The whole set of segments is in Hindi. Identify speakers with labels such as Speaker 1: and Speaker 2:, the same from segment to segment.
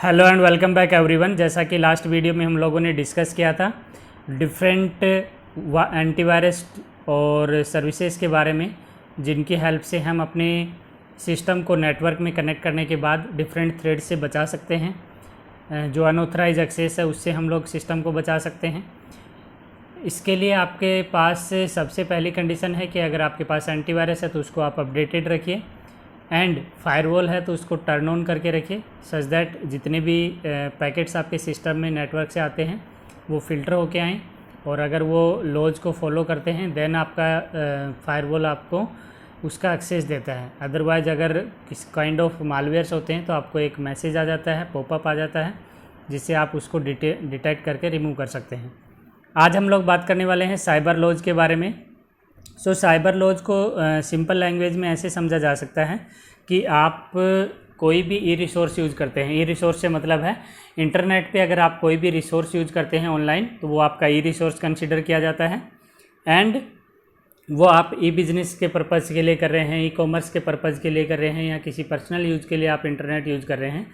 Speaker 1: Hello and welcome back everyone. जैसा कि लास्ट वीडियो में हम लोगों ने डिस्कस किया था डिफरेंट एंटीवायरस और सर्विसेज के बारे में, जिनकी हेल्प से हम अपने सिस्टम को नेटवर्क में कनेक्ट करने के बाद डिफरेंट थ्रेड से बचा सकते हैं। जो अनऑथराइज एक्सेस है उससे हम लोग सिस्टम को बचा सकते हैं। इसके लिए आपके पास सबसे पहली कंडीशन है कि अगर आपके पास एंटीवायरस है तो उसको आप अपडेटेड रखिए, एंड फायरवॉल है तो उसको टर्न ऑन करके रखिए सच दैट जितने भी पैकेट्स आपके सिस्टम में नेटवर्क से आते हैं वो फ़िल्टर होके आएँ, और अगर वो लॉज को फॉलो करते हैं देन आपका फायरवॉल आपको उसका एक्सेस देता है। अदरवाइज़ अगर किस काइंड ऑफ मालवेयर्स होते हैं तो आपको एक मैसेज आ जाता है, पॉपअप आ जाता है, जिससे आप उसको डिटेक्ट करके रिमूव कर सकते हैं। आज हम लोग बात करने वाले हैं साइबर लॉज के बारे में। साइबर लॉज को सिंपल लैंग्वेज में ऐसे समझा जा सकता है कि आप कोई भी ई रिसोर्स यूज़ करते हैं। ई रिसोर्स से मतलब है इंटरनेट पे अगर आप कोई भी रिसोर्स यूज़ करते हैं ऑनलाइन तो वो आपका ई रिसोर्स कंसिडर किया जाता है, एंड वो आप ई बिज़नेस के पर्पज़ के लिए कर रहे हैं, ई कॉमर्स के पर्पज़ के लिए कर रहे हैं, या किसी पर्सनल यूज़ के लिए आप इंटरनेट यूज़ कर रहे हैं,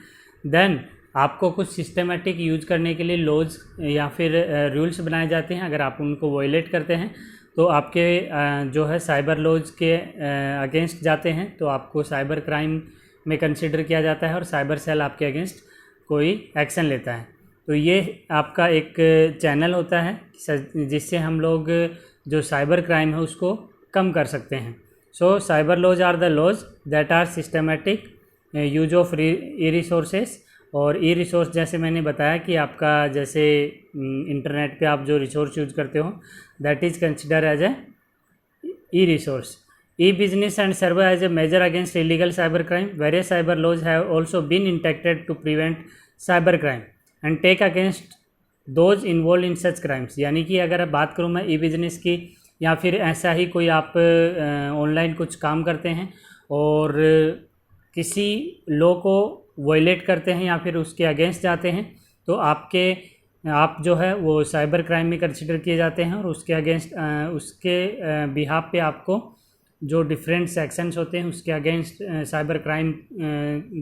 Speaker 1: देन आपको कुछ सिस्टमेटिक यूज़ करने के लिए लॉज या फिर रूल्स बनाए जाते हैं। अगर आप उनको वायलेट करते हैं तो आपके जो है साइबर लॉज के अगेंस्ट जाते हैं, तो आपको साइबर क्राइम में कंसिडर किया जाता है और साइबर सेल आपके अगेंस्ट कोई एक्शन लेता है। तो ये आपका एक चैनल होता है जिससे हम लोग जो साइबर क्राइम है उसको कम कर सकते हैं। Cyber laws are the laws that are systematic use of e resources. और ई रिसोर्स जैसे मैंने बताया कि आपका जैसे इंटरनेट पे आप जो रिसोर्स यूज़ करते हो that is consider as a e resource. E business and serve as a major against illegal cyber crime. Various cyber laws have also been enacted to prevent cyber crime and take against those involve in such crimes. यानी कि अगर बात करूँ मैं ई बिजनेस की, या फिर ऐसा ही कोई आप ऑनलाइन कुछ काम करते हैं और किसी लॉ को वायलेट करते हैं या फिर उसके अगेंस्ट जाते हैं, तो आप जो है वो साइबर क्राइम में कंसिडर किए जाते हैं, और उसके अगेंस्ट उसके बिहाफ पे आपको जो डिफरेंट सेक्शंस होते हैं उसके अगेंस्ट साइबर क्राइम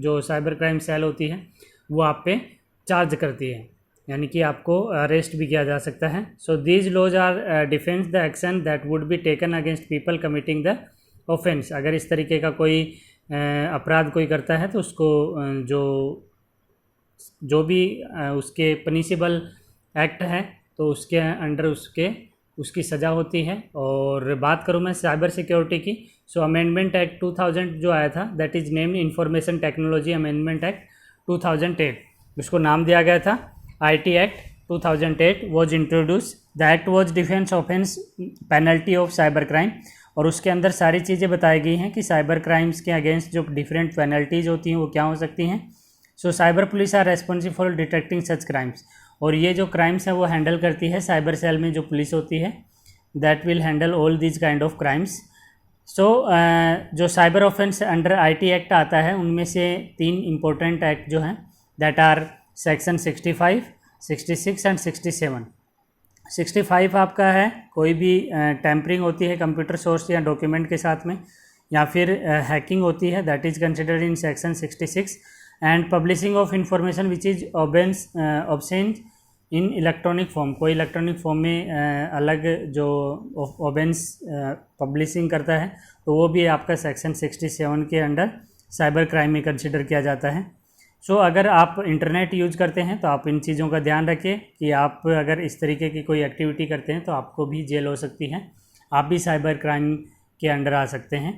Speaker 1: जो साइबर क्राइम सेल होती है वो आप पे चार्ज करती है, यानी कि आपको अरेस्ट भी किया जा सकता है। These laws are defence the action that would be taken against people committing the offence. अगर इस तरीके का कोई अपराध कोई करता है तो उसको जो भी उसके पनिशेबल एक्ट है तो उसके अंडर उसकी सज़ा होती है। और बात करूँ मैं साइबर सिक्योरिटी की, अमेंडमेंट एक्ट 2000 जो आया था that is named information technology amendment act 2008। उसको नाम दिया गया था IT act 2008 was introduce. The act was defence offence penalty of cyber crime. और उसके अंदर सारी चीज़ें बताई गई हैं कि साइबर क्राइम्स के अगेंस्ट जो डिफरेंट पेनल्टीज़ होती हैं वो क्या हो सकती हैं। Cyber police are responsible for detecting such crimes. और ये जो क्राइम्स है वो हैंडल करती है साइबर सेल में जो पुलिस होती है, that will handle all these kind of crimes. जो cyber offence under IT act आता है उनमें से 3 इम्पोर्टेंट एक्ट जो हैं दैट आर सेक्शन 65, 66 एंड 67। 65 आपका है कोई भी टैम्परिंग होती है कंप्यूटर सोर्स या डॉक्यूमेंट के साथ में, या फिर हैकिंग होती है, that is considered in section 66। And publishing of information which is obscene in electronic form. कोई इलेक्ट्रॉनिक फॉर्म में अलग जो ऑबेंस पब्लिशिंग करता है तो वो भी आपका सेक्शन 67 के अंडर साइबर क्राइम में कंसिडर किया जाता है। अगर आप इंटरनेट यूज़ करते हैं तो आप इन चीज़ों का ध्यान रखें कि आप अगर इस तरीके की कोई एक्टिविटी करते हैं तो आपको भी जेल हो सकती है, आप भी साइबर क्राइम के अंडर आ सकते हैं।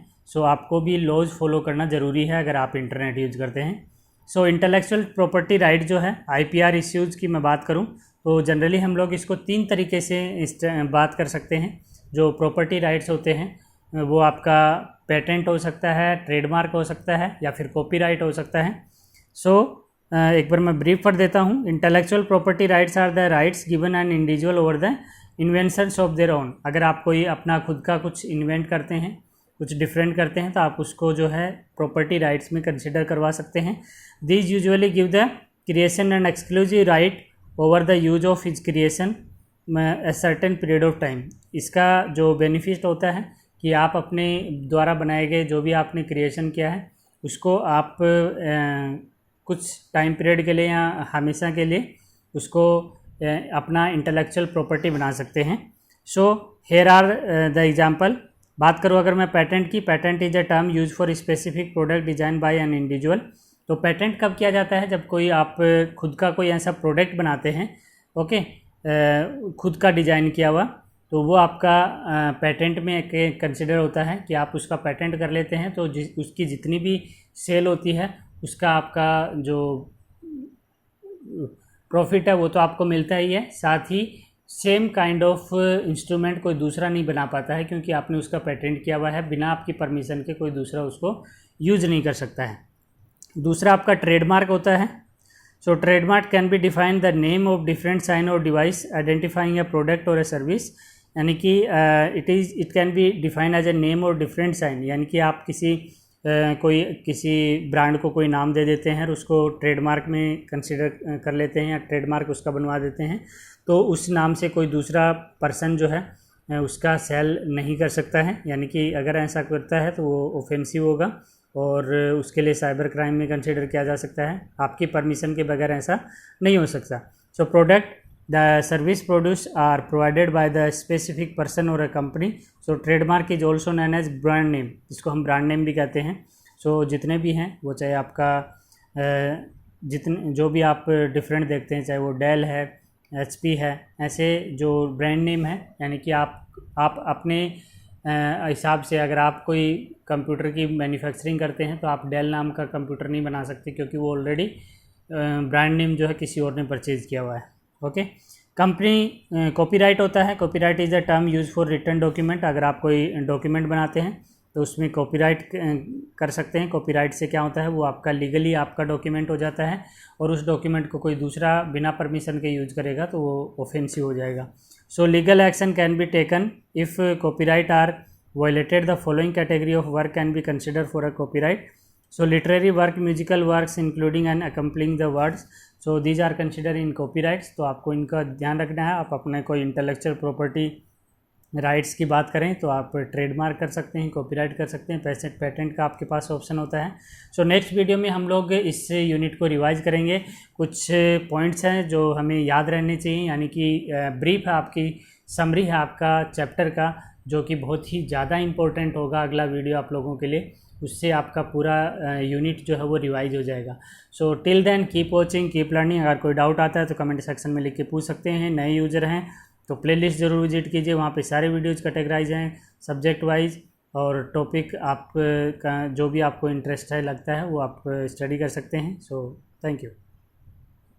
Speaker 1: आपको भी लॉज फॉलो करना ज़रूरी है अगर आप इंटरनेट यूज़ करते हैं। इंटेलेक्चुअल प्रॉपर्टी राइट जो है IPR इश्यूज़ की मैं बात करूं तो जनरली हम लोग इसको 3 तरीके से बात कर सकते हैं। जो प्रॉपर्टी राइट्स होते हैं वो आपका पेटेंट हो सकता है, ट्रेडमार्क हो सकता है, या फिर कॉपीराइट हो सकता है। एक बार मैं ब्रीफ पढ़ देता हूँ। Intellectual property rights are the rights given an individual over the inventions of their own. अगर आप कोई अपना खुद का कुछ इन्वेंट करते हैं, कुछ डिफरेंट करते हैं, तो आप उसको जो है प्रॉपर्टी राइट्स में कंसिडर करवा सकते हैं। These usually give the creation and exclusive right over the use of his creation a certain period of time. इसका जो बेनिफिट होता है कि आप अपने द्वारा बनाए गए जो भी आपने क्रिएशन किया है उसको आप कुछ टाइम पीरियड के लिए या हमेशा के लिए उसको अपना इंटेलेक्चुअल प्रॉपर्टी बना सकते हैं। So here are the example. बात करूँ अगर मैं पेटेंट की, patent is a term use for specific product design by an individual. तो पेटेंट कब किया जाता है? जब कोई आप खुद का कोई ऐसा प्रोडक्ट बनाते हैं, ओके, खुद का डिज़ाइन किया हुआ, तो वो आपका पेटेंट में एक कंसिडर होता है कि आप उसका पेटेंट कर लेते हैं, तो उसकी जितनी भी सेल होती है उसका आपका जो प्रॉफिट है वो तो आपको मिलता ही है। साथ ही सेम काइंड ऑफ इंस्ट्रूमेंट कोई दूसरा नहीं बना पाता है, क्योंकि आपने उसका पेटेंट किया हुआ है, बिना आपकी परमिशन के कोई दूसरा उसको यूज़ नहीं कर सकता है। दूसरा आपका ट्रेडमार्क होता है। So trademark can be define the name of different sign और डिवाइस आइडेंटिफाइंग अ प्रोडक्ट और अ सर्विस, यानी कि it can be define as a name और डिफरेंट साइन, यानी कि आप किसी ब्रांड को कोई नाम दे देते हैं और उसको ट्रेडमार्क में कंसिडर कर लेते हैं या ट्रेडमार्क उसका बनवा देते हैं, तो उस नाम से कोई दूसरा पर्सन जो है उसका सेल नहीं कर सकता है, यानी कि अगर ऐसा करता है तो वो ऑफेंसिव होगा और उसके लिए साइबर क्राइम में कंसिडर किया जा सकता है। आपकी परमिशन के बगैर ऐसा नहीं हो सकता। So product the service produce are provided by the specific person और a company. So trademark is also known as brand name, जिसको हम ब्रांड नेम भी कहते हैं। सो जितने भी हैं वो चाहे आपका जितने जो भी आप डिफरेंट देखते हैं, चाहे वो डेल है, HP है, ऐसे जो ब्रांड नेम है, यानी कि आप अपने हिसाब से अगर आप कोई कंप्यूटर की मैन्युफैक्चरिंग करते हैं तो आप डेल नाम का कंप्यूटर नहीं बना सकते, क्योंकि वो ऑलरेडी ब्रांड नेम जो है किसी और ने परचेज़ किया हुआ है। ओके, कंपनी कॉपीराइट होता है। Copyright is a term use for written document. अगर आप कोई डॉक्यूमेंट बनाते हैं तो उसमें कॉपीराइट कर सकते हैं। कॉपीराइट से क्या होता है, वो आपका लीगली आपका डॉक्यूमेंट हो जाता है और उस डॉक्यूमेंट को कोई दूसरा बिना परमिशन के यूज करेगा तो वो ऑफेंसिव हो जाएगा। So legal action can be taken if copyright are violated. The following category of work can be consider for a copyright. So literary work, musical works including and accompanying the words, so these are consider in copyrights. तो आपको इनका ध्यान रखना है। आप अपने कोई इंटेलेक्चुअल प्रॉपर्टी राइट्स की बात करें तो आप ट्रेडमार्क कर सकते हैं, कॉपीराइट कर सकते हैं, पेटेंट का आपके पास ऑप्शन होता है। सो नेक्स्ट वीडियो में हम लोग इस यूनिट को रिवाइज करेंगे। कुछ पॉइंट्स हैं जो हमें याद रहने चाहिए, यानी कि ब्रीफ है आपकी, समरी है आपका चैप्टर का, जो कि बहुत ही ज़्यादा इंपॉर्टेंट होगा अगला वीडियो आप लोगों के लिए। उससे आपका पूरा यूनिट जो है वो रिवाइज हो जाएगा। So till then keep watching, keep learning. अगर कोई डाउट आता है तो कमेंट सेक्शन में लिख के पूछ सकते हैं। नए यूज़र हैं तो प्लेलिस्ट ज़रूर विजिट कीजिए, वहाँ पे सारे वीडियोज़ कैटेगराइज हैं सब्जेक्ट वाइज, और टॉपिक आप का जो भी आपको इंटरेस्ट है लगता है वो आप स्टडी कर सकते हैं। So thank you.